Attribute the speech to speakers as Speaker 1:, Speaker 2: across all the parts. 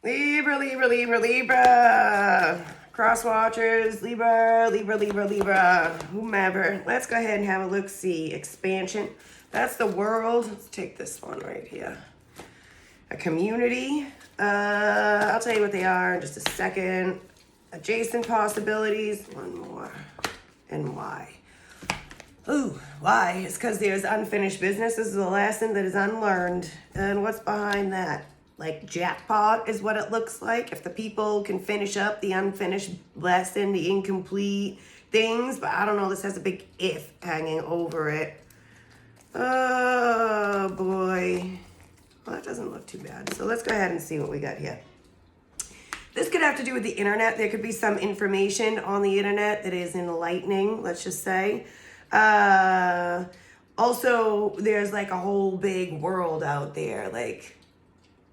Speaker 1: Libra, Libra, Libra, Libra. Cross watchers, Libra, Libra, Libra, Libra, whomever. Let's go ahead and have a look-see. Expansion. That's the world. Let's take this one right here. A community. I'll tell you what they are in just a second. Adjacent possibilities. One more. And why? Ooh, why? It's because there's unfinished business. This is a lesson that is unlearned. And what's behind that? Like jackpot is what it looks like. If the people can finish up the unfinished lesson, the incomplete things. But I don't know, this has a big if hanging over it. Oh, boy. Well, that doesn't look too bad. So let's go ahead and see what we got here. This could have to do with the internet. There could be some information on the internet that is enlightening, let's just say. Also, there's like a whole big world out there. Like,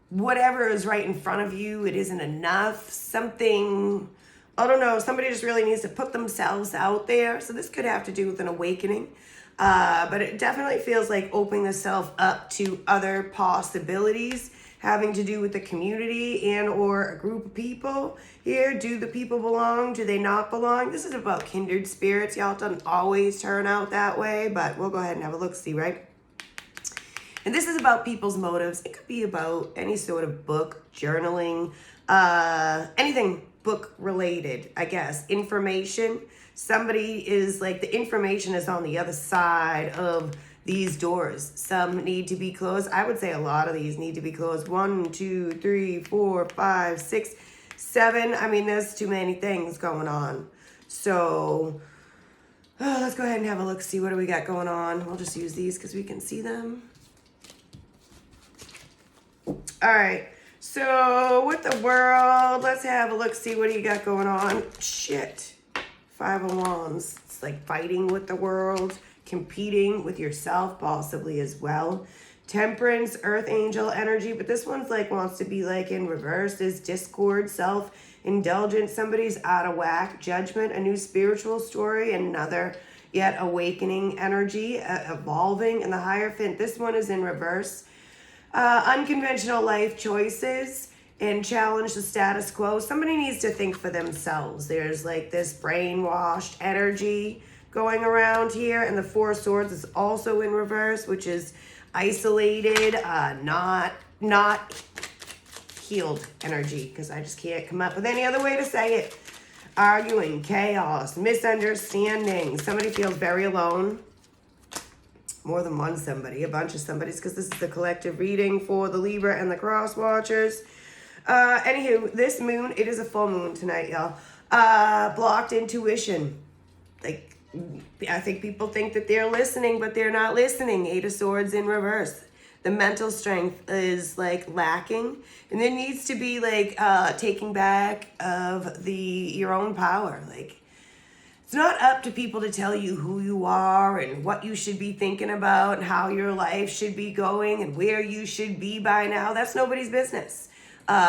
Speaker 1: whatever is right in front of you, it isn't enough. Something, I don't know, somebody just really needs to put themselves out there. So this could have to do with an awakening. But it definitely feels like opening the self up to other possibilities having to do with the community and or a group of people here. Do the people belong? Do they not belong? This is about kindred spirits. Y'all, doesn't always turn out that way, but we'll go ahead and have a look-see, right? And this is about people's motives. It could be about any sort of book, journaling, anything book related, I guess. Information. Somebody is like, the information is on the other side of these doors. Some need to be closed. I would say a lot of these need to be closed. 1, 2, 3, 4, 5, 6, 7. I mean, there's too many things going on. So let's go ahead and have a look, see what do we got going on. We'll just use these because we can see them. All right, so with the world, let's have a look, see what do you got going on. Shit, 5 of Wands. It's like fighting with the world, competing with yourself possibly as well. Temperance, Earth Angel energy, but this one's like wants to be like in reverse. There's discord, self-indulgence, somebody's out of whack. Judgment, a new spiritual story, another yet awakening energy, evolving. And the Hierophant, this one is in reverse. Unconventional life choices and challenge the status quo. Somebody needs to think for themselves. There's like this brainwashed energy going around here, and the Four of Swords is also in reverse, which is isolated, not healed energy, because I just can't come up with any other way to say it. Arguing, chaos, misunderstanding. Somebody feels very alone. More than one somebody, a bunch of somebodies, because this is the collective reading for the Libra and the cross watchers. Anywho, this moon, it is a full moon tonight, y'all. Blocked intuition. Like, I think people think that they're listening, but they're not listening. 8 of Swords in reverse. The mental strength is like lacking, and there needs to be like taking back of your own power. Like, it's not up to people to tell you who you are and what you should be thinking about and how your life should be going and where you should be by now. That's nobody's business.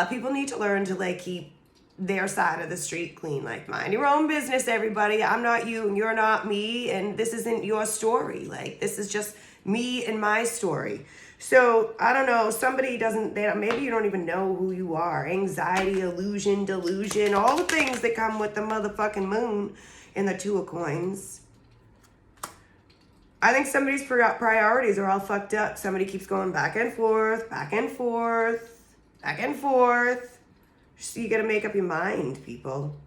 Speaker 1: People need to learn to like keep their side of the street clean. Like, mind your own business, everybody. I'm not you and you're not me, and this isn't your story. Like, this is just me and my story. So I don't know, somebody maybe you don't even know who you are. Anxiety, illusion, delusion, all the things that come with the motherfucking moon and the 2 of Coins. I think somebody's priorities are all fucked up. Somebody keeps going back and forth, back and forth, back and forth. So you gotta make up your mind, people.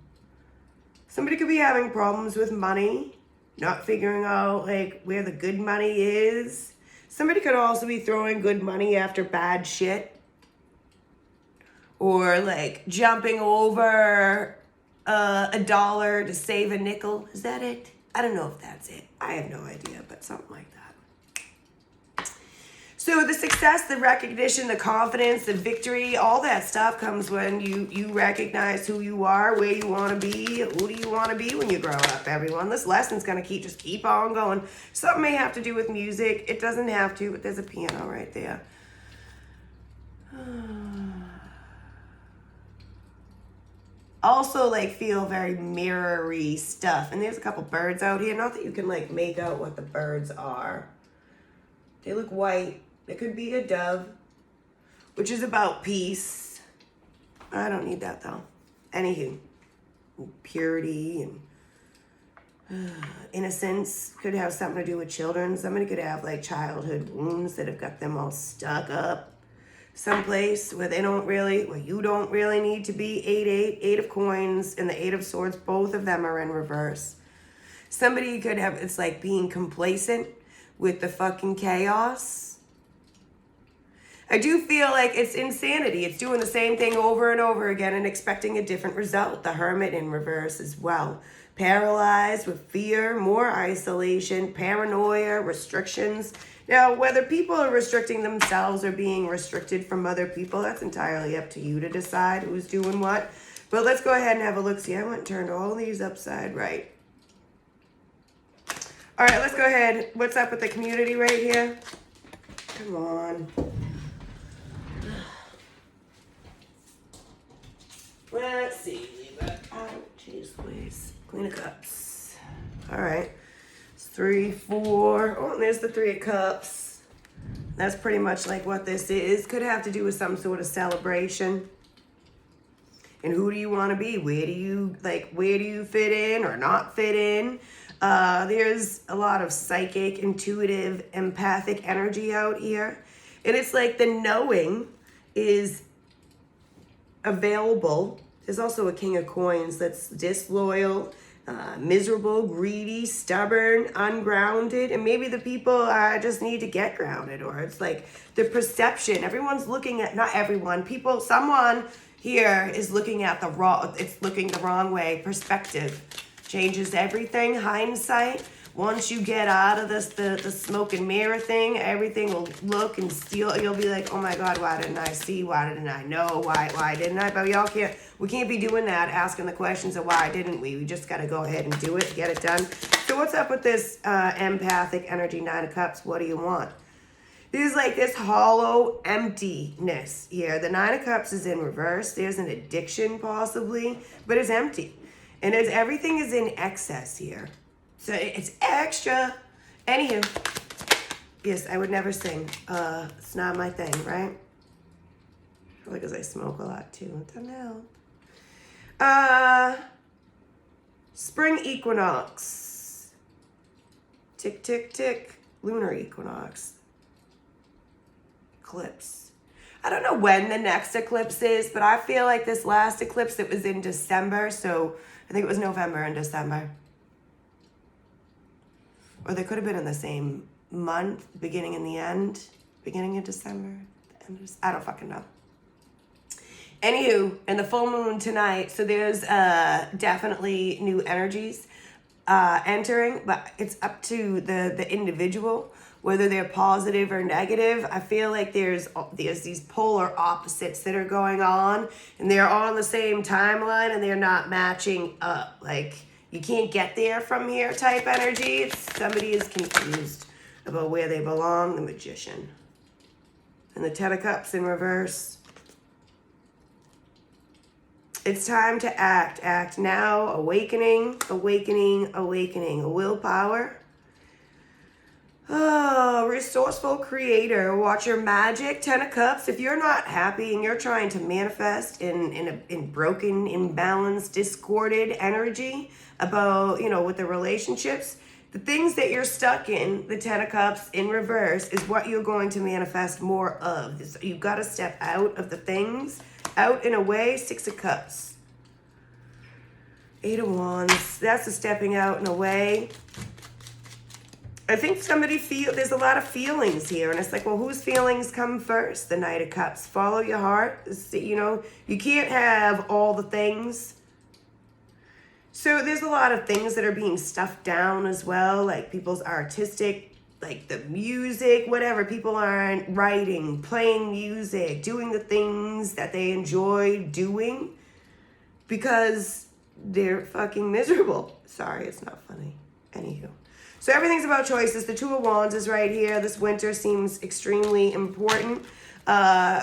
Speaker 1: Somebody could be having problems with money, not figuring out like where the good money is. Somebody could also be throwing good money after bad shit. Or like jumping over $1 to save a nickel. Is that it? I don't know if that's it. I have no idea, but something like that. So the success, the recognition, the confidence, the victory, all that stuff comes when you recognize who you are, where you want to be. Who do you want to be when you grow up, everyone? This lesson's going to just keep on going. Something may have to do with music. It doesn't have to, but there's a piano right there. Also, like, feel very mirror-y stuff. And there's a couple birds out here. Not that you can, like, make out what the birds are. They look white. It could be a dove, which is about peace. I don't need that though. Anywho, purity and innocence could have something to do with children. Somebody could have like childhood wounds that have got them all stuck up someplace where they don't really, where you don't really need to be. 8 of coins and the 8 of swords, both of them are in reverse. Somebody could have, it's like being complacent with the fucking chaos. I do feel like it's insanity. It's doing the same thing over and over again and expecting a different result. The Hermit in reverse as well. Paralyzed with fear, more isolation, paranoia, restrictions. Now, whether people are restricting themselves or being restricted from other people, that's entirely up to you to decide who's doing what. But let's go ahead and have a look. See, I went and turned all these upside right. All right, let's go ahead. What's up with the community right here? Come on. Let's see, Libra. Oh, jeez, please. Queen of Cups. All right. It's 3, 4. Oh, and there's the 3 of Cups. That's pretty much like what this is. Could have to do with some sort of celebration. And who do you want to be? Where do you fit in or not fit in? There's a lot of psychic, intuitive, empathic energy out here. And it's like the knowing is available. There's also a King of Coins that's disloyal, miserable, greedy, stubborn, ungrounded. And maybe the people just need to get grounded. Or it's like the perception. Everyone's looking at, not everyone, people, someone here is looking at it's looking the wrong way. Perspective changes everything. Hindsight. Once you get out of this, the smoke and mirror thing, everything will look and steal. You'll be like, oh my God, why didn't I see? Why didn't I know? Why didn't I? But we can't be doing that, asking the questions of why didn't we? We just got to go ahead and do it, get it done. So what's up with this empathic energy, 9 of Cups? What do you want? This is like this hollow emptiness here. The 9 of Cups is in reverse. There's an addiction possibly, but it's empty. And everything is in excess here. So it's extra. Anywho, yes, I would never sing. It's not my thing, right? Probably because I smoke a lot too. What the hell? Spring equinox. Tick, tick, tick. Lunar equinox. Eclipse. I don't know when the next eclipse is, but I feel like this last eclipse, it was in December. So I think it was November and December. Or they could have been in the same month, beginning and the end. Beginning of December. I don't fucking know. Anywho, and the full moon tonight. So there's definitely new energies entering. But it's up to the individual, whether they're positive or negative. I feel like there's these polar opposites that are going on. And they're all on the same timeline. And they're not matching up. Like, you can't get there from here type energy. Somebody is confused about where they belong. The Magician. And the 10 of Cups in reverse. It's time to act. Act now. Awakening, awakening, awakening. A willpower. Oh, resourceful creator. Watch your magic. 10 of Cups. If you're not happy and you're trying to manifest in broken, imbalanced, discorded energy about, with the relationships, the things that you're stuck in, the 10 of Cups in reverse, is what you're going to manifest more of. You've got to step out of the things, out and away. 6 of Cups. 8 of Wands. That's the stepping out and away. I think there's a lot of feelings here. And it's like, well, whose feelings come first? The Knight of Cups. Follow your heart. You can't have all the things. So there's a lot of things that are being stuffed down as well. Like people's artistic, like the music, whatever. People aren't writing, playing music, doing the things that they enjoy doing because they're fucking miserable. Sorry, it's not funny. Anywho. So everything's about choices. The 2 of Wands is right here. This winter seems extremely important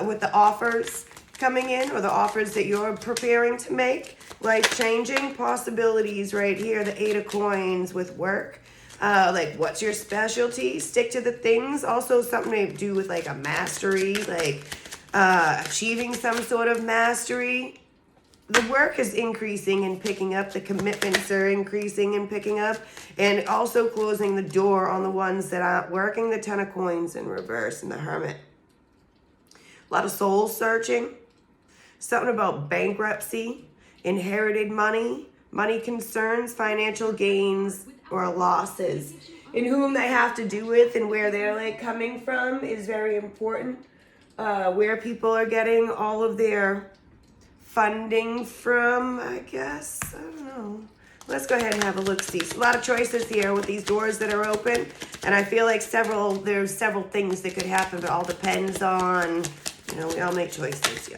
Speaker 1: with the offers coming in or the offers that you're preparing to make. Life-changing possibilities right here. The 8 of Coins with work. Like, what's your specialty? Stick to the things. Also something to do with like a mastery. Like, achieving some sort of mastery. The work is increasing and picking up. The commitments are increasing and picking up. And also closing the door on the ones that aren't working. The Ten of Coins in reverse and the Hermit. A lot of soul searching. Something about bankruptcy, inherited money, money concerns, financial gains, or losses. And whom they have to do with and where they're like coming from is very important. Where people are getting all of their funding from, I guess. I don't know. Let's go ahead and have a look-see. A lot of choices here with these doors that are open. And I feel like there's several things that could happen. It all depends on, we all make choices. Yeah.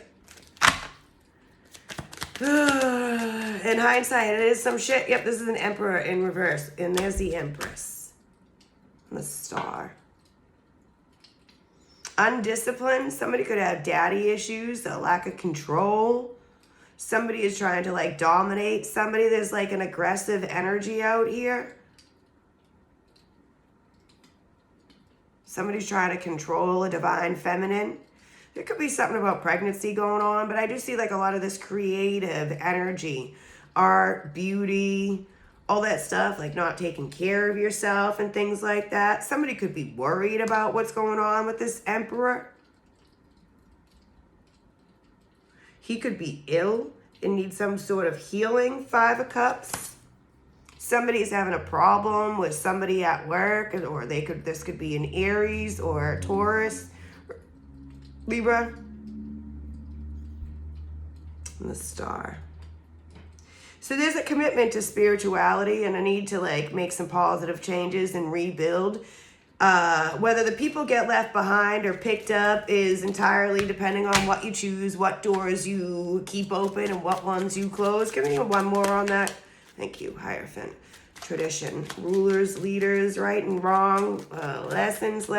Speaker 1: In hindsight, it is some shit. Yep, this is an Emperor in reverse. And there's the Empress. And the Star. Undisciplined. Somebody could have daddy issues, a lack of control. Somebody is trying to like dominate somebody. There's like an aggressive energy out here. Somebody's trying to control a divine feminine. There could be something about pregnancy going on, but I do see like a lot of this creative energy, art, beauty, all that stuff, like not taking care of yourself and things like that. Somebody could be worried about what's going on with this Emperor. He could be ill and need some sort of healing. Five of Cups. Somebody's having a problem with somebody at work, or this could be an Aries or a Taurus, Libra, and the Star. So there's a commitment to spirituality and a need to like make some positive changes and rebuild. Whether the people get left behind or picked up is entirely depending on what you choose, what doors you keep open, and what ones you close. Give me one more on that. Thank you, Hierophant. Tradition, rulers, leaders, right and wrong, lessons.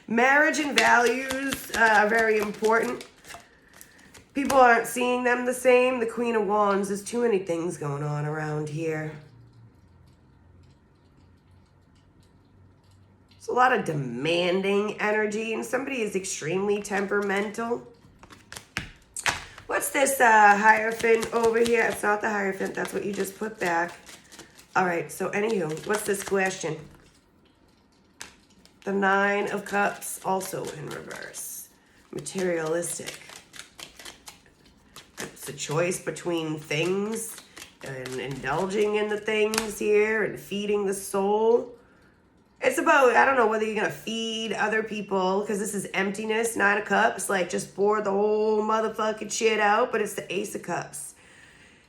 Speaker 1: Marriage and values are very important. People aren't seeing them the same. The Queen of Wands, there's too many things going on around here. It's a lot of demanding energy, and somebody is extremely temperamental. What's this Hierophant over here? It's not the Hierophant. That's what you just put back. All right, so anywho, what's this question? The Nine of Cups, also in reverse. Materialistic. It's a choice between things and indulging in the things here and feeding the soul. It's about, I don't know whether you're going to feed other people, because this is emptiness, Nine of Cups, like just pour the whole motherfucking shit out, but it's the Ace of Cups.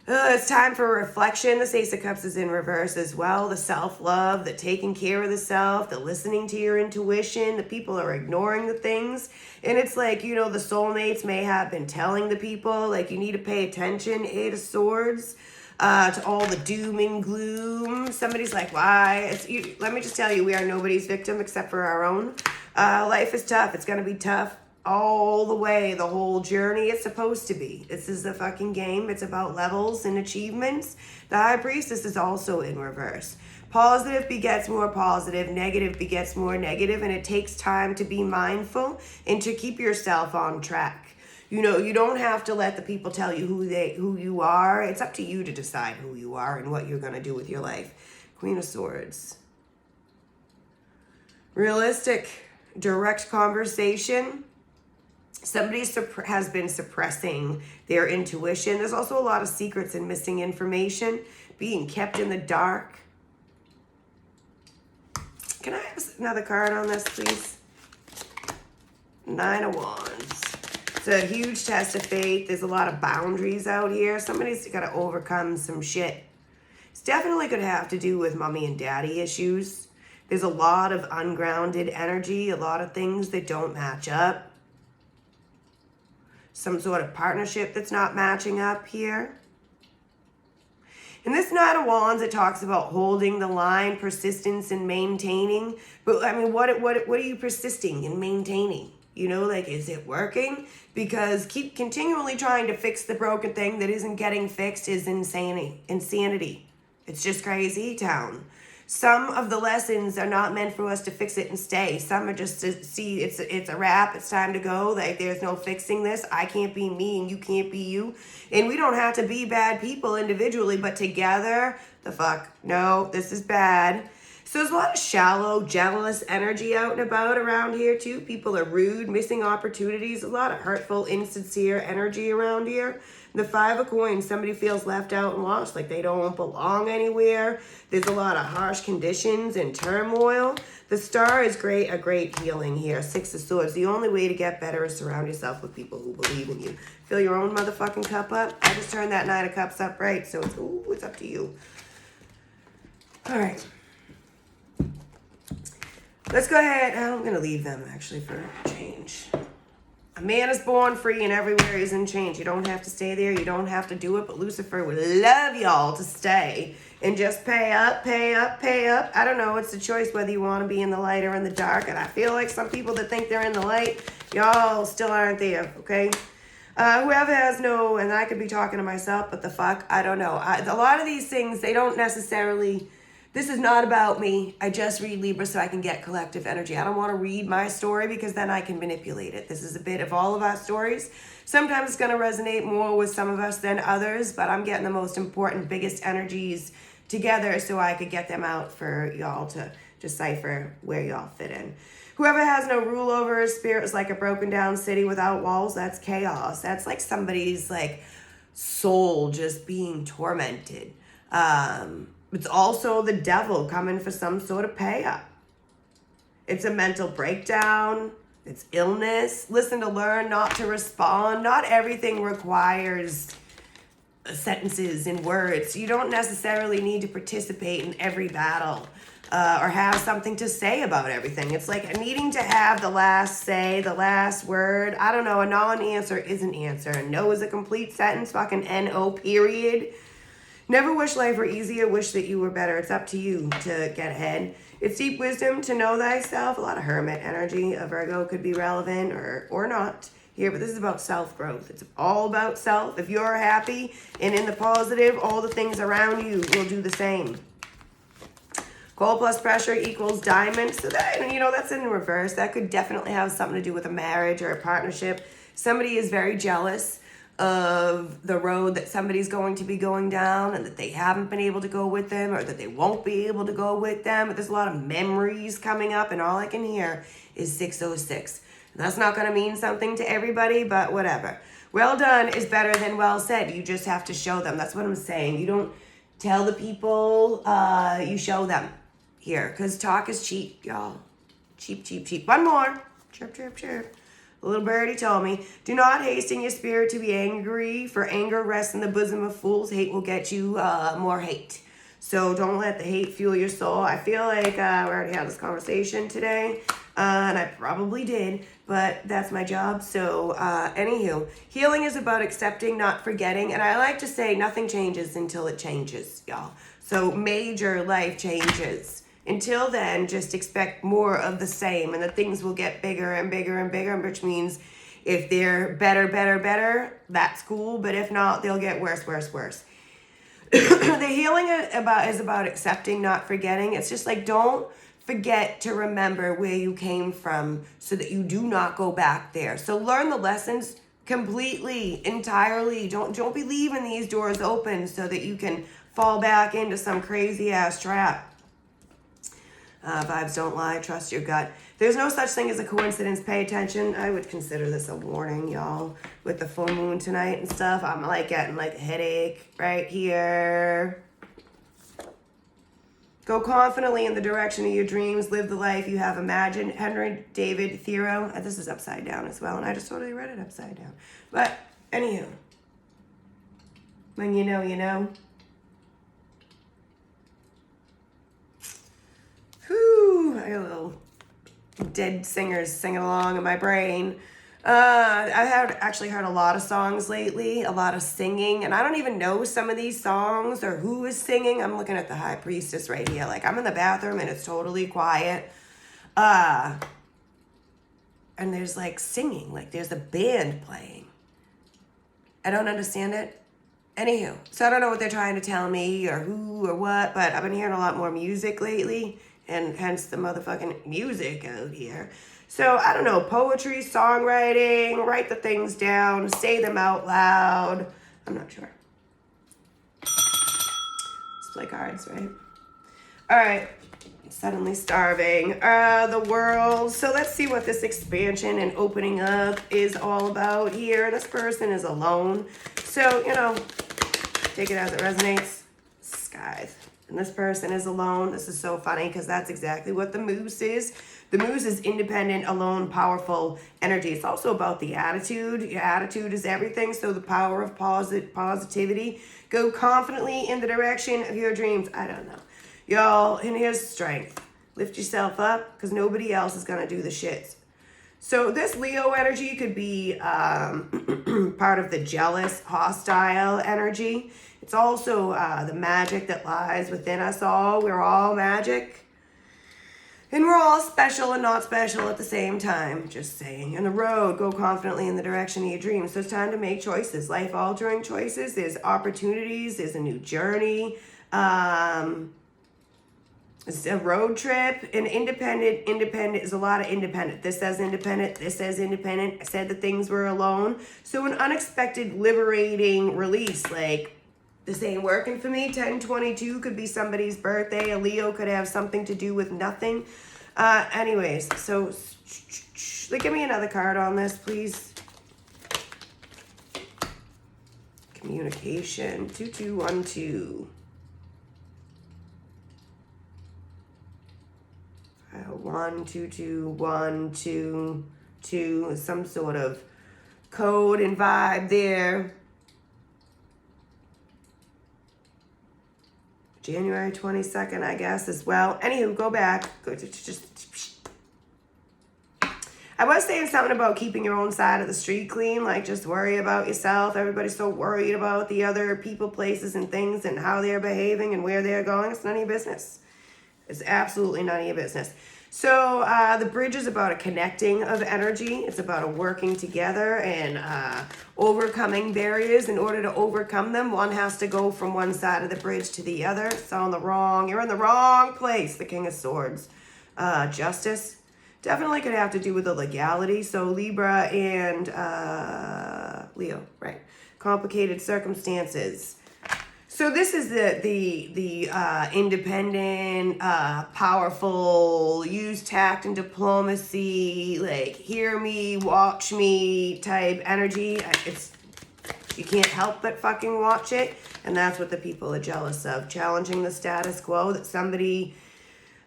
Speaker 1: It's time for reflection. This Ace of Cups is in reverse as well. The self-love, the taking care of the self, the listening to your intuition. The people are ignoring the things. And it's like, the soulmates may have been telling the people, like, you need to pay attention. Eight of Swords. To all the doom and gloom. Somebody's like, why? Let me just tell you, we are nobody's victim except for our own. Life is tough. It's going to be tough all the way, the whole journey. It's supposed to be. This is the fucking game. It's about levels and achievements. The High Priestess is also in reverse. Positive begets more positive. Negative begets more negative. And it takes time to be mindful and to keep yourself on track. You don't have to let the people tell you who you are. It's up to you to decide who you are and what you're going to do with your life. Queen of Swords. Realistic, direct conversation. Somebody has been suppressing their intuition. There's also a lot of secrets and missing information, being kept in the dark. Can I have another card on this, please? Nine of Wands. It's a huge test of faith. There's a lot of boundaries out here. Somebody's got to overcome some shit. It's definitely going to have to do with mommy and daddy issues. There's a lot of ungrounded energy, a lot of things that don't match up. Some sort of partnership that's not matching up here. In this Nine of Wands, it talks about holding the line, persistence, and maintaining. But, I mean, what are you persisting and maintaining? Is it working? Because keep continually trying to fix the broken thing that isn't getting fixed is insanity. It's just crazy town. Some of the lessons are not meant for us to fix it and stay. Some are just to see it's a wrap. It's time to go. Like, there's no fixing this. I can't be me and you can't be you. And we don't have to be bad people individually, but together, the fuck. No, this is bad. So there's a lot of shallow, jealous energy out and about around here too. People are rude, missing opportunities. A lot of hurtful, insincere energy around here. The 5 of Coins, somebody feels left out and lost, like they don't belong anywhere. There's a lot of harsh conditions and turmoil. The Star is a great healing here. 6 of Swords. The only way to get better is surround yourself with people who believe in you. Fill your own motherfucking cup up. I just turned that 9 of Cups up right, so it's up to you. All right. Let's go ahead. I'm going to leave them, actually, for a change. A man is born free and everywhere he's in change. You don't have to stay there. You don't have to do it. But Lucifer would love y'all to stay and just pay up, pay up, pay up. I don't know. It's a choice whether you want to be in the light or in the dark. And I feel like some people that think they're in the light, y'all still aren't there, okay? Whoever has no, and I could be talking to myself, but the fuck, I don't know. A lot of these things, they don't necessarily... This is not about me. I just read Libra so I can get collective energy. I don't want to read my story because then I can manipulate it. This is a bit of all of our stories. Sometimes it's going to resonate more with some of us than others, but I'm getting the most important, biggest energies together so I could get them out for y'all to decipher where y'all fit in. Whoever has no rule over his spirit is like a broken down city without walls. That's chaos. That's like somebody's like soul just being tormented. It's also the devil coming for some sort of pay-up. It's a mental breakdown. It's illness. Listen to learn, not to respond. Not everything requires sentences and words. You don't necessarily need to participate in every battle or have something to say about everything. It's like needing to have the last say, the last word. I don't know. A non-answer is an answer. A no is a complete sentence. Fucking N-O, period. Never wish life were easier, wish that you were better. It's up to you to get ahead. It's deep wisdom to know thyself. A lot of hermit energy. A Virgo could be relevant or not here, but this is about self-growth. It's all about self. If you're happy and in the positive, all the things around you will do the same. Cold plus pressure equals diamond. So that, that's in reverse. That could definitely have something to do with a marriage or a partnership. Somebody is very jealous of the road that somebody's going to be going down and that they haven't been able to go with them or that they won't be able to go with them. But there's a lot of memories coming up and all I can hear is 606. And that's not going to mean something to everybody, but whatever. Well done is better than well said. You just have to show them. That's what I'm saying. You don't tell the people, you show them here because talk is cheap, y'all. Cheap, cheap, cheap. One more. Chirp, chirp, chirp. A little birdie told me, do not hasten your spirit to be angry, for anger rests in the bosom of fools. Hate will get you more hate. So don't let the hate fuel your soul. I feel like we already had this conversation today, and I probably did, but that's my job. So anywho, healing is about accepting, not forgetting. And I like to say nothing changes until it changes, y'all. So major life changes. Until then, just expect more of the same, and the things will get bigger and bigger and bigger, which means if they're better, that's cool. But if not, they'll get worse. The healing is about accepting, not forgetting. It's just like, don't forget to remember where you came from so that you do not go back there. So learn the lessons completely, entirely. Don't be leaving these doors open so that you can fall back into some crazy ass trap. Vibes don't lie. Trust your gut. There's no such thing as a coincidence. Pay attention. I would consider this a warning, y'all. With the full moon tonight and stuff, I'm like getting like a headache right here. Go confidently in the direction of your dreams. Live the life you have imagined. Henry David Thoreau. This is upside down as well, and I just totally read it upside down. But anywho, when you know, you know. I got a little dead singers singing along in my brain. I've actually heard a lot of songs lately, a lot of singing, and I don't even know some of these songs or who is singing. I'm looking at the High Priestess right here. Like, I'm in the bathroom and it's totally quiet. And there's like singing, like there's a band playing. I don't understand it. Anywho, so I don't know what they're trying to tell me or who or what, but I've been hearing a lot more music lately, and hence the motherfucking music out here. So I don't know, poetry, songwriting, write the things down, say them out loud. I'm not sure. Let's play cards, right? All right. Suddenly starving. The world. So let's see what this expansion and opening up is all about here. This person is alone. So, you know, take it as it resonates. Scythe. And this person is alone. This is so funny because that's exactly what the moose is. The moose is independent, alone, powerful energy. It's also about the attitude. Your attitude is everything. So the power of positivity. Go confidently in the direction of your dreams. I don't know. Y'all, and here's strength. Lift yourself up because nobody else is going to do the shit. So this Leo energy could be part of the jealous, hostile energy. It's also the magic that lies within us all. We're all magic. And we're all special and not special at the same time. Just saying. On the road, go confidently in the direction of your dreams. So it's time to make choices. Life-altering choices. There's opportunities. There's a new journey. It's a road trip. And independent is a lot of independent. This says independent. This says independent. I said that things were alone. So an unexpected liberating release. Like, this ain't working for me. 10/22 could be somebody's birthday. A Leo could have something to do with nothing. Anyways, so give me another card on this, please. Communication. 2212. 1 2 2 1 2 2. Some sort of code and vibe there. January 22nd, I guess, as well. Anywho, go back. I was saying something about keeping your own side of the street clean, like just worry about yourself. Everybody's so worried about the other people, places, and things and how they're behaving and where they're going. It's none of your business. It's absolutely none of your business. So the bridge is about a connecting of energy. It's about a working together and overcoming barriers. In order to overcome them, one has to go from one side of the bridge to the other. You're in the wrong place. The King of Swords. Justice. Definitely could have to do with the legality. So Libra and Leo, right? Complicated circumstances. So this is the independent, powerful, use tact and diplomacy, like hear me, watch me type energy. You can't help but fucking watch it. And that's what the people are jealous of. Challenging the status quo, that somebody,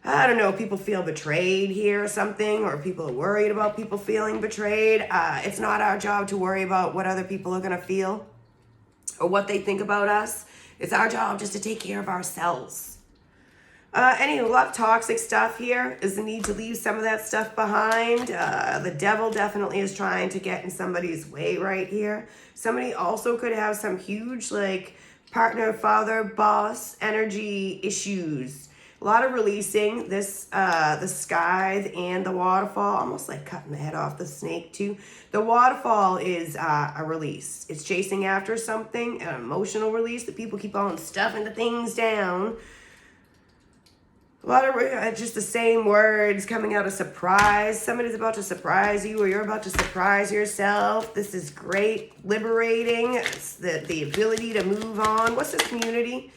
Speaker 1: I don't know, people feel betrayed here or something, or people are worried about people feeling betrayed. It's not our job to worry about what other people are going to feel or what they think about us. It's our job just to take care of ourselves. Anyway, a lot of toxic stuff here is the need to leave some of that stuff behind. The devil definitely is trying to get in somebody's way right here. Somebody also could have some huge, like, partner, father, boss, energy issues. A lot of releasing this, the scythe and the waterfall, almost like cutting the head off the snake too. The waterfall is a release. It's chasing after something, an emotional release that people keep on stuffing the things down. A lot of just the same words coming out of surprise. Somebody's about to surprise you or you're about to surprise yourself. This is great, liberating. It's the ability to move on. What's this community?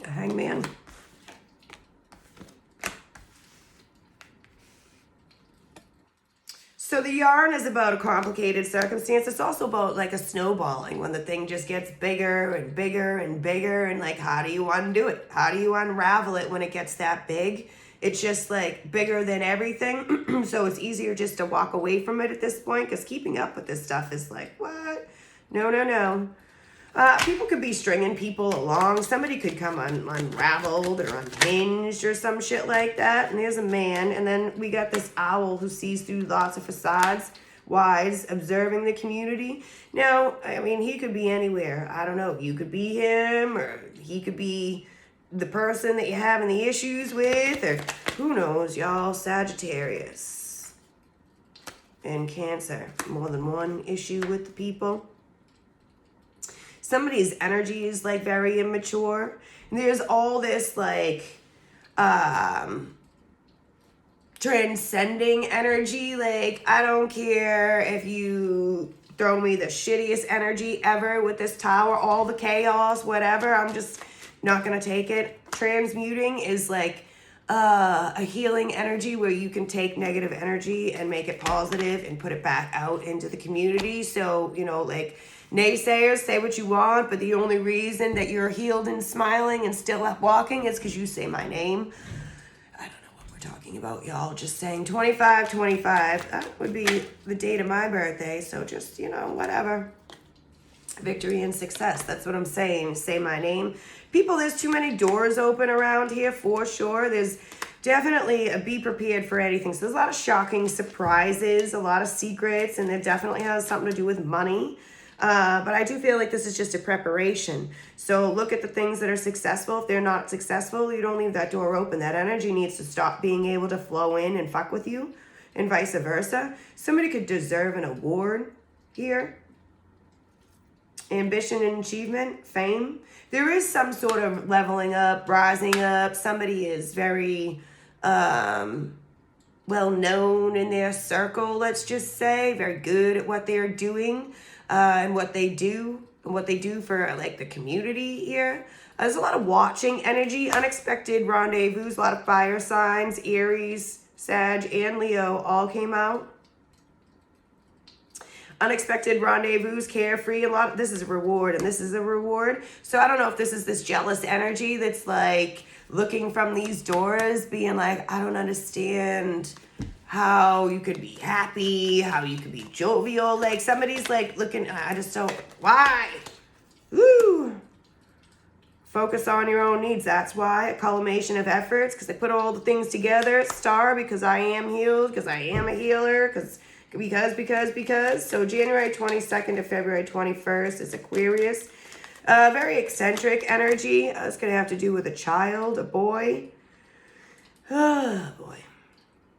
Speaker 1: Hangman. So the yarn is about a complicated circumstance. It's also about like a snowballing when the thing just gets bigger and bigger and bigger, and like, how do you undo it? How do you unravel it when it gets that big? It's just like bigger than everything. So it's easier just to walk away from it at this point, because keeping up with this stuff is like, what? No. People could be stringing people along. Somebody could come unraveled or unhinged or some shit like that. And there's a man. And then we got this owl who sees through lots of facades, wise, observing the community. Now, I mean, he could be anywhere. I don't know. You could be him, or he could be the person that you're having the issues with, or who knows, y'all. Sagittarius and Cancer. More than one issue with the people. Somebody's energy is like very immature. And there's all this like transcending energy. Like, I don't care if you throw me the shittiest energy ever with this tower, all the chaos, whatever. I'm just not going to take it. Transmuting is like a healing energy where you can take negative energy and make it positive and put it back out into the community. So, you know, like, naysayers, say what you want, but the only reason that you're healed and smiling and still up walking is because you say my name. I don't know what we're talking about, y'all. Just saying 25. That would be the date of my birthday. So just, you know, whatever. Victory and success. That's what I'm saying. Say my name. People, there's too many doors open around here for sure. There's definitely a be prepared for anything. So there's a lot of shocking surprises, a lot of secrets, and it definitely has something to do with money. But I do feel like this is just a preparation. So look at the things that are successful. If they're not successful, you don't leave that door open. That energy needs to stop being able to flow in and fuck with you, and vice versa. Somebody could deserve an award here. Ambition and achievement, fame. There is some sort of leveling up, rising up. Somebody is very well known in their circle, let's just say. Very good at what they're doing. And what they do for like the community here. There's a lot of watching energy, unexpected rendezvous, a lot of fire signs, Aries, Sag, and Leo all came out. Unexpected rendezvous, carefree, this is a reward, and this is a reward. So I don't know if this is this jealous energy that's like looking from these doors, being like, I don't understand how you could be happy, how you could be jovial. Like somebody's like looking, I just don't, why? Woo! Focus on your own needs. That's why. A culmination of efforts, because they put all the things together. Star, because I am healed, because I am a healer, because. So January 22nd to February 21st is Aquarius. Very eccentric energy. It's going to have to do with a child, a boy. Oh, boy.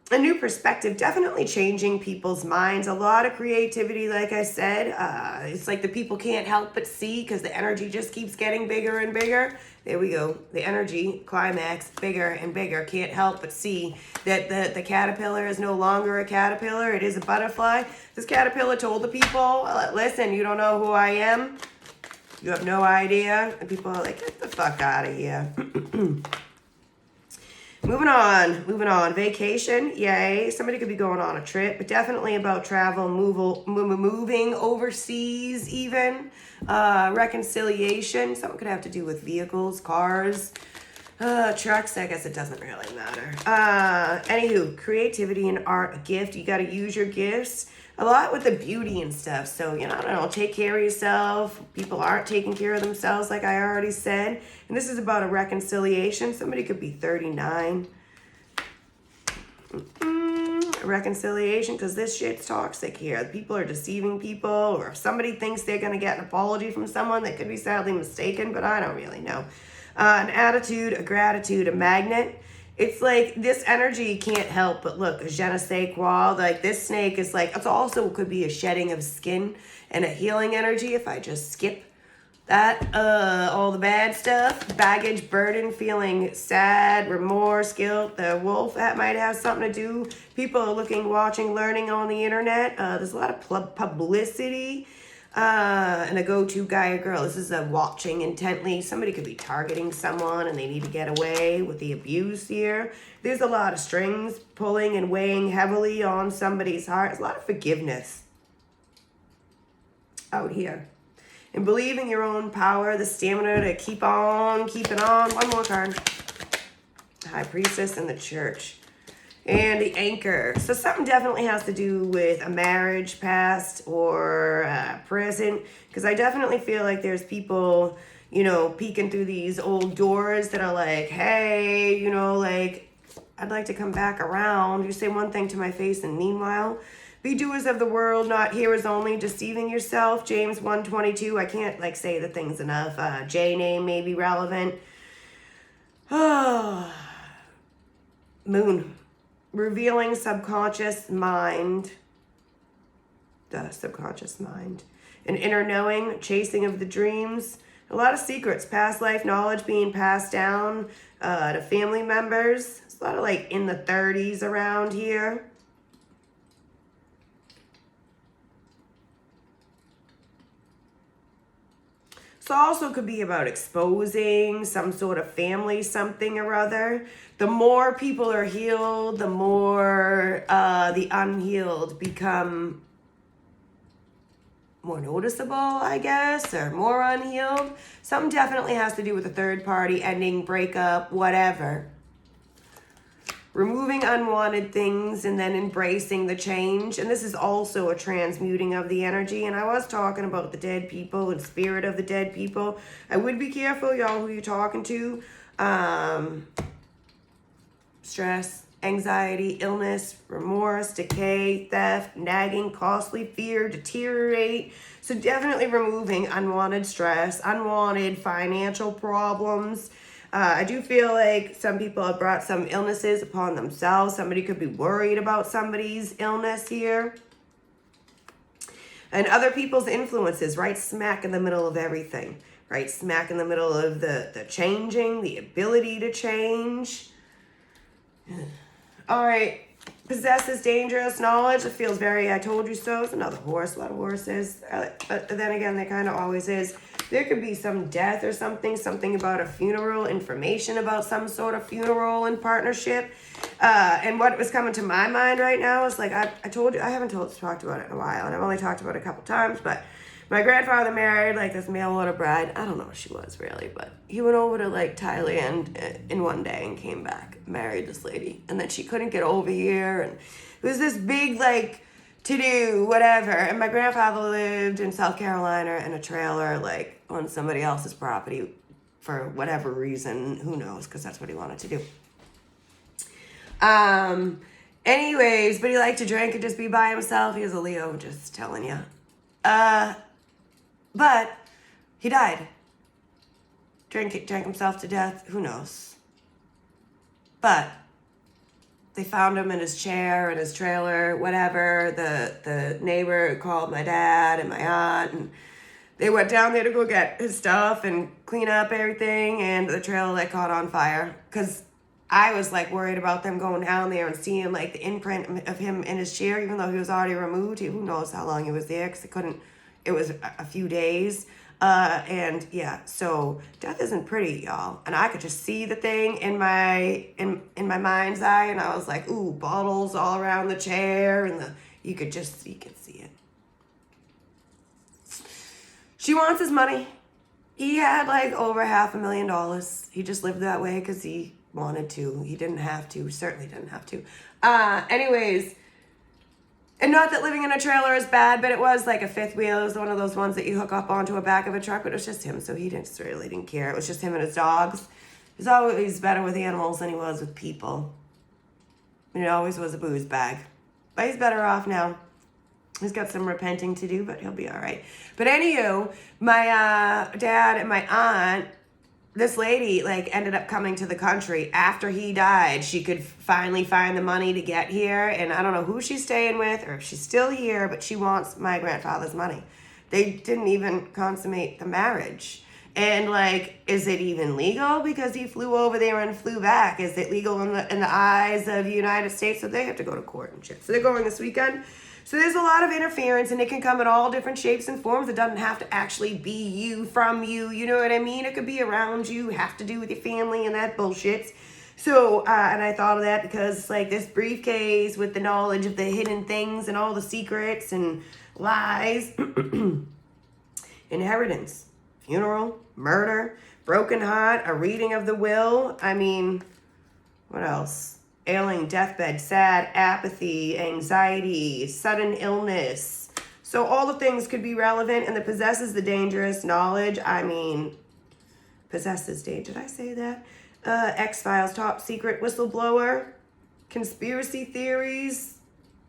Speaker 1: A new perspective, definitely changing people's minds. A lot of creativity, like I said. It's like the people can't help but see because the energy just keeps getting bigger and bigger. There we go. The energy, climax, bigger and bigger. Can't help but see that the caterpillar is no longer a caterpillar. It is a butterfly. This caterpillar told the people, listen, you don't know who I am. You have no idea. And people are like, get the fuck out of here. Moving on. Vacation, yay. Somebody could be going on a trip, but definitely about travel, moving overseas even. Reconciliation, something could have to do with vehicles, cars, trucks. I guess it doesn't really matter. Anywho, creativity and art, a gift. You got to use your gifts. A lot with the beauty and stuff. So, you know, I don't know, take care of yourself. People aren't taking care of themselves, like I already said. And this is about a reconciliation. Somebody could be 39. Reconciliation, because this shit's toxic here. People are deceiving people, or if somebody thinks they're going to get an apology from someone, they could be sadly mistaken, but I don't really know. An attitude, a gratitude, a magnet. It's like this energy can't help but look, a je ne sais quoi. Like this snake is like, it also could be a shedding of skin and a healing energy if I just skip that, all the bad stuff. Baggage, burden, feeling sad, remorse, guilt. The wolf, that might have something to do. People are looking, watching, learning on the internet. There's a lot of publicity. And a go-to guy or girl. This is a watching intently. Somebody could be targeting someone and they need to get away with the abuse here. There's a lot of strings pulling and weighing heavily on somebody's heart. There's a lot of forgiveness out here. And believing your own power, the stamina to keep on keeping on. One more card. High Priestess and the Church. And the Anchor. So something definitely has to do with a marriage, past or present. Because I definitely feel like there's people, you know, peeking through these old doors that are like, hey, you know, like, I'd like to come back around. You say one thing to my face and meanwhile, be doers of the world, not hearers only, deceiving yourself. James 1:22. I can't like say the things enough. J name may be relevant. Moon. Revealing subconscious mind. the subconscious mind. An inner knowing, chasing of the dreams, a lot of secrets, past life knowledge being passed down to family members. It's a lot of like in the 30s around here. So also could be about exposing some sort of family something or other. The more people are healed, the more the unhealed become more noticeable, I guess, or more unhealed. Something definitely has to do with a third party, ending, breakup, whatever. Removing unwanted things and then embracing the change. And this is also a transmuting of the energy. And I was talking about the dead people and spirit of the dead people. I would be careful, y'all, who you're talking to. Stress, anxiety, illness, remorse, decay, theft, nagging, costly, fear, deteriorate. So definitely removing unwanted stress, unwanted financial problems. I do feel like some people have brought some illnesses upon themselves. Somebody could be worried about somebody's illness here. And other people's influences, right smack in the middle of everything. Right smack in the middle of the changing, the ability to change. All right. Possesses dangerous knowledge. It feels very I told you so. It's another horse. A lot of horses. But then again, there kind of always is. There could be some death or something about a funeral, information about some sort of funeral in partnership. And what was coming to my mind right now is like, I told you, I haven't talked about it in a while, and I've only talked about it a couple times, but my grandfather married like this mail order bride. I don't know what she was really, but he went over to like Thailand in one day and came back, married this lady. And then she couldn't get over here. And it was this big like to-do, whatever. And my grandfather lived in South Carolina in a trailer like on somebody else's property for whatever reason. Who knows? Because that's what he wanted to do. Anyways, but he liked to drink and just be by himself. He was a Leo, just telling you. But he died. Drank himself to death. Who knows? But they found him in his chair, in his trailer, whatever. The neighbor called my dad and my aunt, and they went down there to go get his stuff and clean up everything, and the trailer like caught on fire. Because I was like worried about them going down there and seeing like the imprint of him in his chair, even though he was already removed. Who knows how long he was there, because it was a few days. And yeah, so death isn't pretty, y'all. And I could just see the thing in my mind's eye, and I was like, ooh, bottles all around the chair, and you could see it. She wants his money. He had like over $500,000. He just lived that way because he wanted to. He didn't have to. Certainly didn't have to. Anyways. And not that living in a trailer is bad, but it was like a fifth wheel. It was one of those ones that you hook up onto a back of a truck, but it was just him, so he really didn't care. It was just him and his dogs. He's always better with animals than he was with people. And he always was a booze bag. But he's better off now. He's got some repenting to do, but he'll be all right. But anywho, my dad and my aunt, this lady like ended up coming to the country after he died. She could finally find the money to get here, and I don't know who she's staying with or if she's still here, but she wants my grandfather's money. They didn't even consummate the marriage. And like, is it even legal because he flew over there and flew back? Is it legal in the eyes of the United States? So they have to go to court and shit. So they're going this weekend. So there's a lot of interference, and it can come in all different shapes and forms. It doesn't have to actually be you, from you, you know what I mean? It could be around you, have to do with your family and that bullshit. So, and I thought of that because like this briefcase with the knowledge of the hidden things and all the secrets and lies, inheritance, funeral, murder, broken heart, a reading of the will. I mean, what else? Ailing, deathbed, sad, apathy, anxiety, sudden illness. So all the things could be relevant, and the possesses the dangerous knowledge. I mean, possesses danger. Did I say that? X-Files, top secret, whistleblower, conspiracy theories,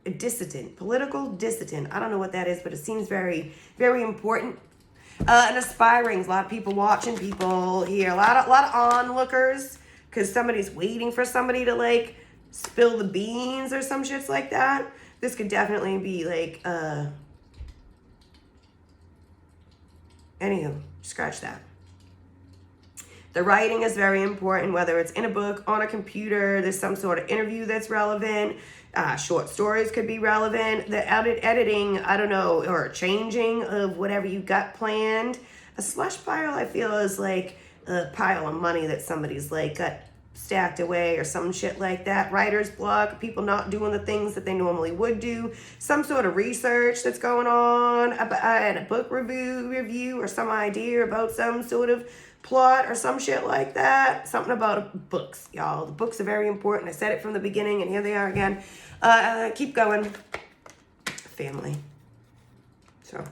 Speaker 1: a dissident, political dissident. I don't know what that is, but it seems very, very important. And aspiring, a lot of people watching, people here, a lot of onlookers, because somebody's waiting for somebody to like spill the beans or some shits like that. This could definitely be like Anywho, scratch that. The writing is very important, whether it's in a book, on a computer, there's some sort of interview that's relevant. Short stories could be relevant. The editing, I don't know, or changing of whatever you got planned. A slush pile, I feel, is like a pile of money that somebody's like got stacked away or some shit like that. Writer's block, people not doing the things that they normally would do. Some sort of research that's going on, a book review or some idea about some sort of plot or some shit like that. Something about books, y'all. The books are very important. I said it from the beginning, and here they are again. Keep going. Family. So,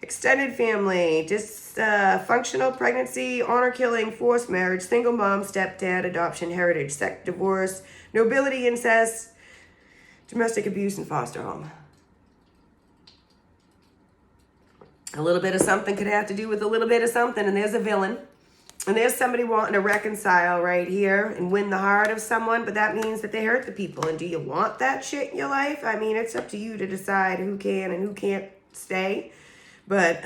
Speaker 1: extended family, dysfunctional pregnancy, honor killing, forced marriage, single mom, stepdad, adoption, heritage, sex, divorce, nobility, incest, domestic abuse, and foster home. A little bit of something could have to do with a little bit of something, and there's a villain. And there's somebody wanting to reconcile right here and win the heart of someone, but that means that they hurt the people. And do you want that shit in your life? I mean, it's up to you to decide who can and who can't stay. But,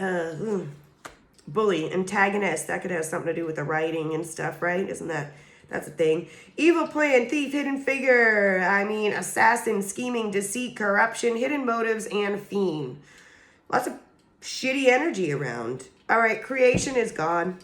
Speaker 1: bully, antagonist, that could have something to do with the writing and stuff, right? Isn't that's a thing. Evil plan, thief, hidden figure. I mean, assassin, scheming, deceit, corruption, hidden motives, and fiend. Lots of shitty energy around. All right, creation is God.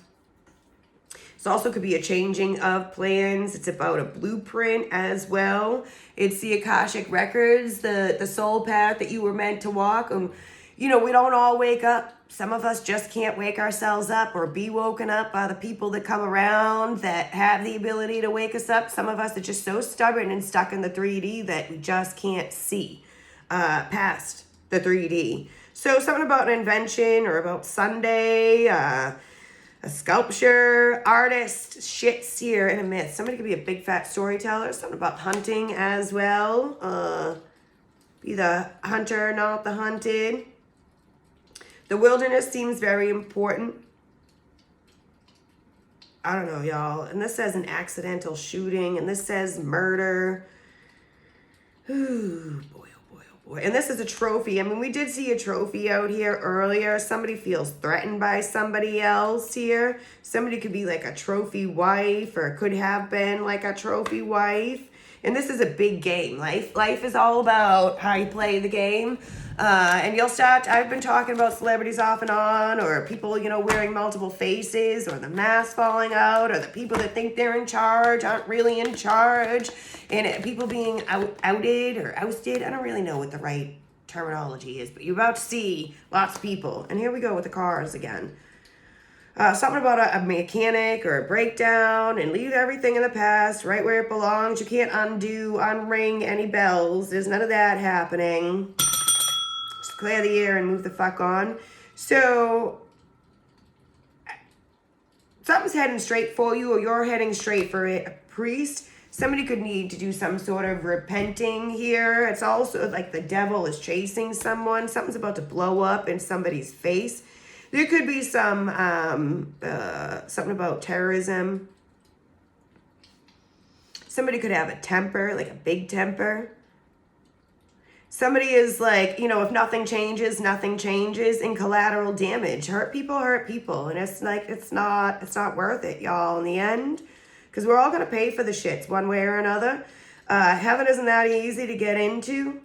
Speaker 1: This also could be a changing of plans. It's about a blueprint as well. It's the Akashic records, the soul path that you were meant to walk. And, you know, we don't all wake up. Some of us just can't wake ourselves up or be woken up by the people that come around that have the ability to wake us up. Some of us are just so stubborn and stuck in the 3D that we just can't see past the 3D. So something about an invention or about Sunday, a sculpture, artist, shits here, and a myth. Somebody could be a big fat storyteller. Something about hunting as well. Be the hunter, not the hunted. The wilderness seems very important. I don't know, y'all. And this says an accidental shooting, and this says murder. Ooh, boy. And this is a trophy. I mean, we did see a trophy out here earlier. Somebody feels threatened by somebody else here. Somebody could be like a trophy wife or could have been like a trophy wife. And this is a big game. Life is all about how you play the game. And you'll start, I've been talking about celebrities off and on, or people, you know, wearing multiple faces, or the mask falling out, or the people that think they're in charge aren't really in charge, and people being outed or ousted. I don't really know what the right terminology is, but you're about to see lots of people. And here we go with the cars again. Something about a mechanic or a breakdown, and leave everything in the past right where it belongs. You can't unring any bells. There's none of that happening. Just clear the air and move the fuck on. So something's heading straight for you, or you're heading straight for it. A priest. Somebody could need to do some sort of repenting here. It's also like the devil is chasing someone. Something's about to blow up in somebody's face. There could be some, something about terrorism. Somebody could have a temper, like a big temper. Somebody is like, you know, if nothing changes, nothing changes. And collateral damage. Hurt people. And it's like, it's not worth it, y'all, in the end. Because we're all going to pay for the shits one way or another. Heaven isn't that easy to get into.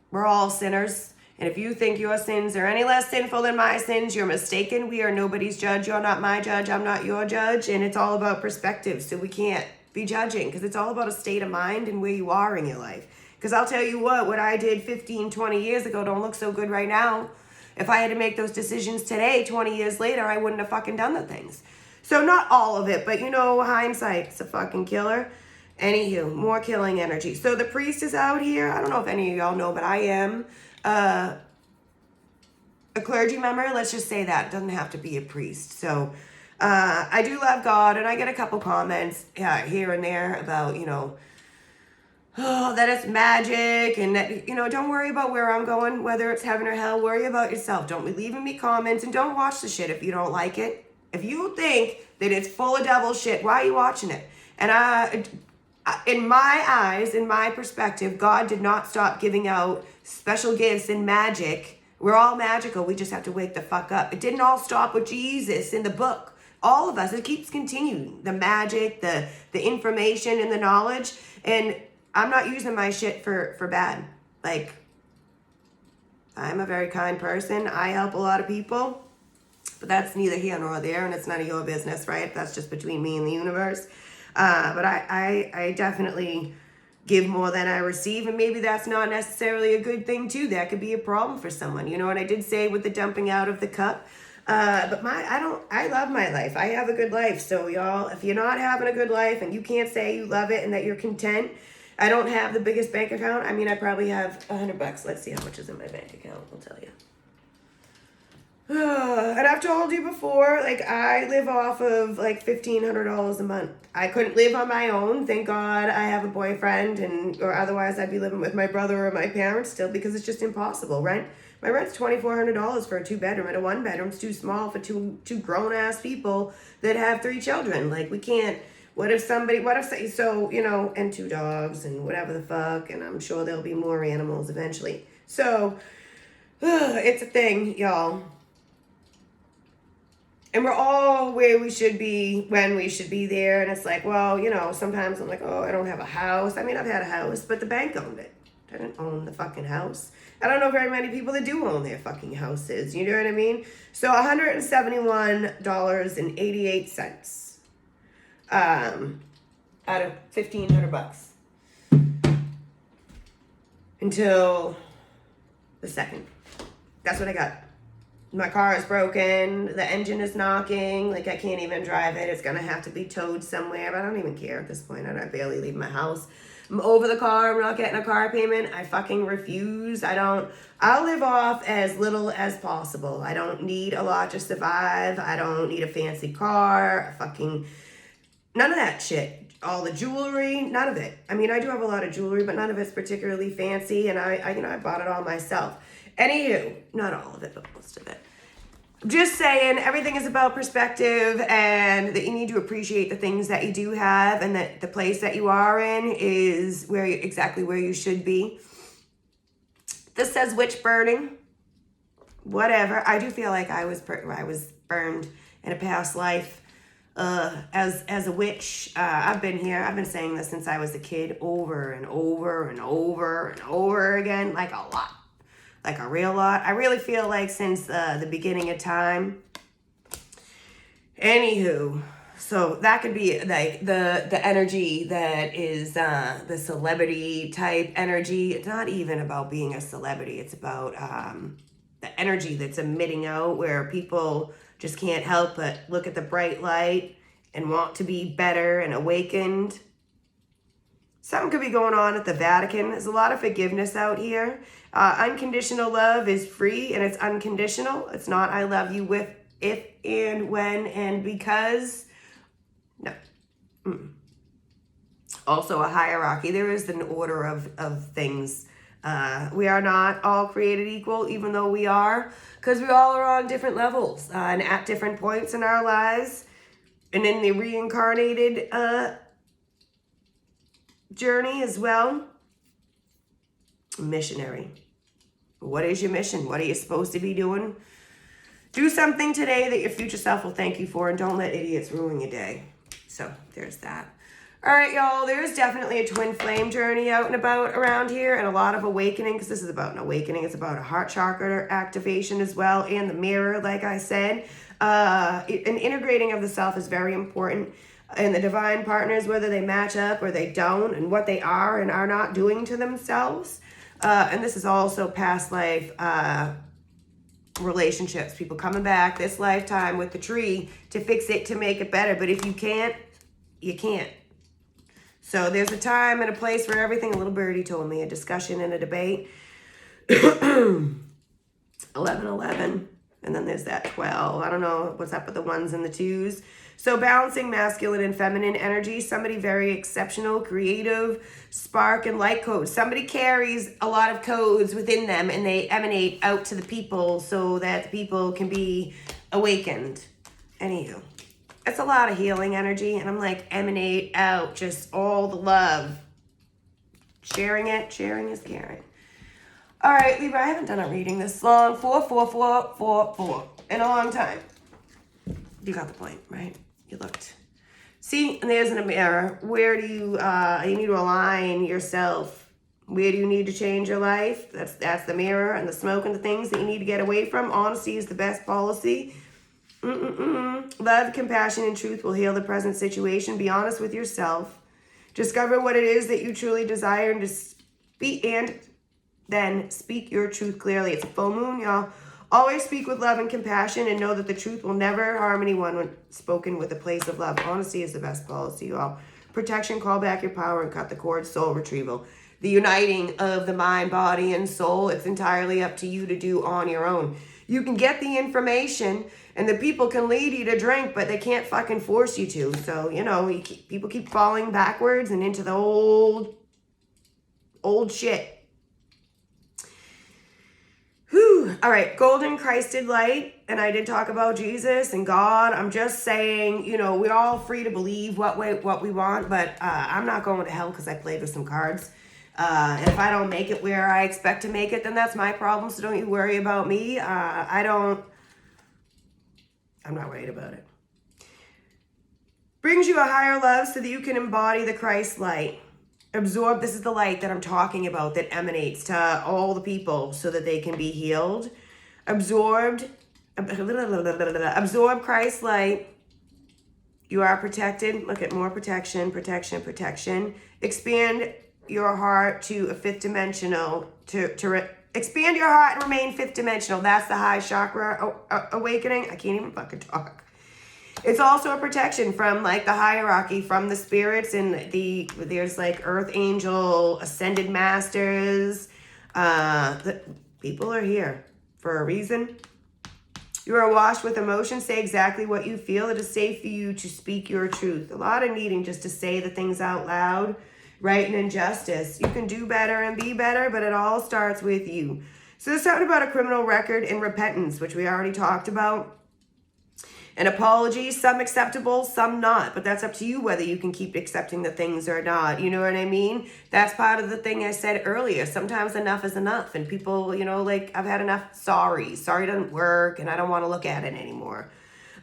Speaker 1: We're all sinners. And if you think your sins are any less sinful than my sins, you're mistaken. We are nobody's judge. You're not my judge. I'm not your judge. And it's all about perspective. So we can't be judging, because it's all about a state of mind and where you are in your life. Because I'll tell you what I did 15, 20 years ago don't look so good right now. If I had to make those decisions today, 20 years later, I wouldn't have fucking done the things. So not all of it, but you know, hindsight's a fucking killer. Anywho, more killing energy. So the priest is out here. I don't know if any of y'all know, but I am a clergy member. Let's just say that. It doesn't have to be a priest. So I do love God, and I get a couple comments here and there about, you know, that it's magic, and that, you know, don't worry about where I'm going, whether it's heaven or hell. Worry about yourself. Don't be leaving me comments, and don't watch the shit if you don't like it. If you think that it's full of devil shit, why are you watching it? And in my eyes, in my perspective, God did not stop giving out special gifts and magic We're all magical. We just have to wake the fuck up. It didn't all stop with Jesus in the book. All of us, it keeps continuing. The magic, the information and the knowledge. And I'm not using my shit for bad. Like, I'm a very kind person. I help a lot of people. But that's neither here nor there, and it's none of your business, right? That's just between me and the universe. But I definitely give more than I receive, and maybe that's not necessarily a good thing too. That could be a problem for someone, you know. And I did say with the dumping out of the cup, but I love my life. I have a good life. So y'all, if you're not having a good life and you can't say you love it and that you're content, I don't have the biggest bank account. I mean, I probably have $100. Let's see how much is in my bank account. I'll tell you. And I've told you before, like, I live off of like $1,500 a month. I couldn't live on my own. Thank God I have a boyfriend, or otherwise I'd be living with my brother or my parents still, because it's just impossible. Rent. My rent's $2,400 for a 2-bedroom, and a 1-bedroom's too small for two grown ass people that have 3 children. Like, we can't. So, you know, and 2 dogs and whatever the fuck, and I'm sure there'll be more animals eventually. So, it's a thing, y'all. And we're all where we should be when we should be there. And it's like, well, you know, sometimes I'm like, oh, I don't have a house. I mean, I've had a house, but the bank owned it. I didn't own the fucking house. I don't know very many people that do own their fucking houses. You know what I mean? So $171.88 out of $1,500 until the 2nd. That's what I got. My car is broken. The engine is knocking. Like, I can't even drive it. It's going to have to be towed somewhere. But I don't even care at this point. I barely leave my house. I'm over the car. I'm not getting a car payment. I fucking refuse. I'll live off as little as possible. I don't need a lot to survive. I don't need a fancy car. None of that shit. All the jewelry, none of it. I mean, I do have a lot of jewelry, but none of it's particularly fancy. And I bought it all myself. Anywho, not all of it, but most of it. Just saying, everything is about perspective, and that you need to appreciate the things that you do have, and that the place that you are in is exactly where you should be. This says witch burning. Whatever. I do feel like I was burned in a past life as a witch. I've been saying this since I was a kid, over and over and over and over again, like a lot. Like a real lot. I really feel like since the beginning of time. Anywho, so that could be like the energy that is the celebrity type energy. It's not even about being a celebrity. It's about the energy that's emitting out, where people just can't help but look at the bright light and want to be better and awakened. Something could be going on at the Vatican. There's a lot of forgiveness out here. Unconditional love is free, and it's unconditional. It's not I love you with if and when and because. No. Also a hierarchy. There is an order of things. We are not all created equal, even though we are, because we all are on different levels and at different points in our lives. And in the reincarnated journey as well. Missionary. What is your mission? What are you supposed to be doing? Do something today that your future self will thank you for, and don't let idiots ruin your day. So there's that. All right, y'all, there's definitely a twin flame journey out and about around here, and a lot of awakening, because this is about an awakening. It's about a heart chakra activation as well, and the mirror, like I said. An integrating of the self is very important. And the divine partners, whether they match up or they don't, and what they are and are not doing to themselves. And this is also past life relationships. People coming back this lifetime with the tree to fix it, to make it better. But if you can't, you can't. So there's a time and a place for everything. A little birdie told me, a discussion and a debate. 11. And then there's that 12. I don't know what's up with the 1s and the 2s. So balancing masculine and feminine energy. Somebody very exceptional, creative, spark, and light codes. Somebody carries a lot of codes within them, and they emanate out to the people so that the people can be awakened. Anywho, it's a lot of healing energy. And I'm like, emanate out just all the love. Sharing is caring. All right, Libra, I haven't done a reading this long. 4, 4, 4, 4, 4 in a long time. You got the point, right? You looked. See, and there's in a mirror. Where do you need to align yourself? Where do you need to change your life? That's the mirror and the smoke and the things that you need to get away from. Honesty is the best policy. Love, compassion, and truth will heal the present situation. Be honest with yourself. Discover what it is that you truly desire and then speak your truth clearly. It's a full moon, y'all. Always speak with love and compassion and know that the truth will never harm anyone when spoken with a place of love. Honesty is the best policy, y'all. Protection, call back your power and cut the cord. Soul retrieval. The uniting of the mind, body, and soul, it's entirely up to you to do on your own. You can get the information and the people can lead you to drink, but they can't fucking force you to. So, people keep falling backwards and into the old shit. Whew. All right, golden Christed light, and I did talk about Jesus and God. I'm just saying, we're all free to believe what we want, but I'm not going to hell because I played with some cards. And if I don't make it where I expect to make it, then that's my problem, so don't you worry about me. I'm not worried about it. Brings you a higher love so that you can embody the Christ light. Absorb, this is the light that I'm talking about that emanates to all the people so that they can be healed. Absorb Christ's light. You are protected. Look at more protection, protection, protection. Expand your heart to a fifth dimensional, expand your heart and remain fifth dimensional. That's the high chakra awakening. I can't even fucking talk. It's also a protection from the hierarchy, from the spirits, and there's earth angel, ascended masters. The people are here for a reason. You are washed with emotion. Say exactly what you feel. It is safe for you to speak your truth. A lot of needing just to say the things out loud, right, and injustice. You can do better and be better, but it all starts with you. So there's something about a criminal record and repentance, which we already talked about. An apology, some acceptable, some not. But that's up to you whether you can keep accepting the things or not. You know what I mean? That's part of the thing I said earlier. Sometimes enough is enough. And people, I've had enough sorry. Sorry doesn't work and I don't want to look at it anymore.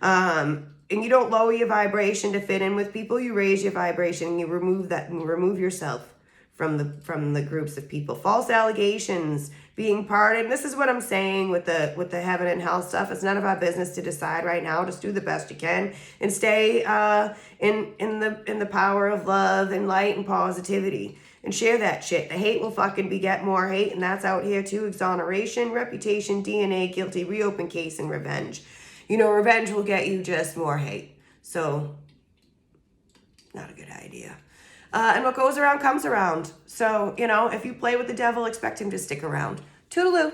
Speaker 1: And you don't lower your vibration to fit in with people. You raise your vibration and you remove that and remove yourself from the groups of people. False allegations, being pardoned. This is what I'm saying with the heaven and hell stuff. It's none of our business to decide right now. Just do the best you can and stay in the power of love and light and positivity and share that shit. The hate will fucking beget more hate, and that's out here too. Exoneration, reputation, DNA, guilty, reopen case, and revenge. Revenge will get you just more hate. So, not a good idea. And what goes around comes around. So, if you play with the devil, expect him to stick around. Toodaloo.